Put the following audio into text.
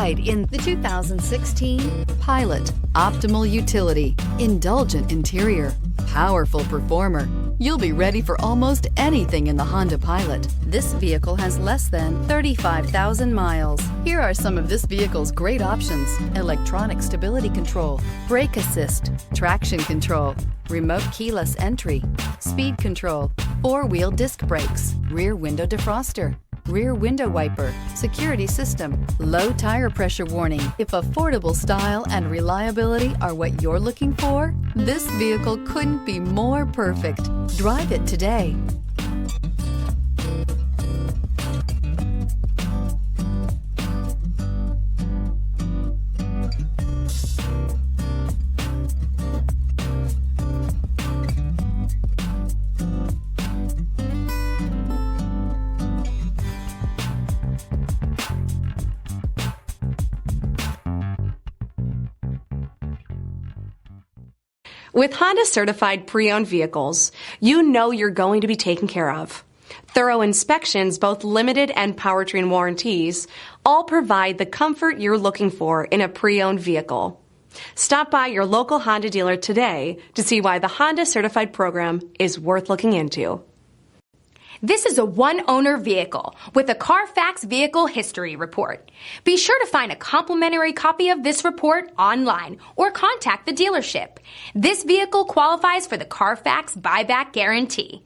In the 2016 Pilot. Optimal utility, indulgent interior, powerful performer. You'll be ready for almost anything in the Honda Pilot. This vehicle has less than 35,000 miles. Here are some of this vehicle's great options: electronic stability control, brake assist, traction control, remote keyless entry, speed control, four-wheel disc brakes, rear window defroster, rear window wiper, security system, low tire pressure warning. If affordable style and reliability are what you're looking for, this vehicle couldn't be more perfect. Drive it today. With Honda certified pre-owned vehicles, you know you're going to be taken care of. Thorough inspections, both limited and powertrain warranties, all provide the comfort you're looking for in a pre-owned vehicle. Stop by your local Honda dealer today to see why the Honda certified program is worth looking into. This is a one-owner vehicle with a Carfax Vehicle History Report. Be sure to find a complimentary copy of this report online or contact the dealership. This vehicle qualifies for the Carfax Buyback Guarantee.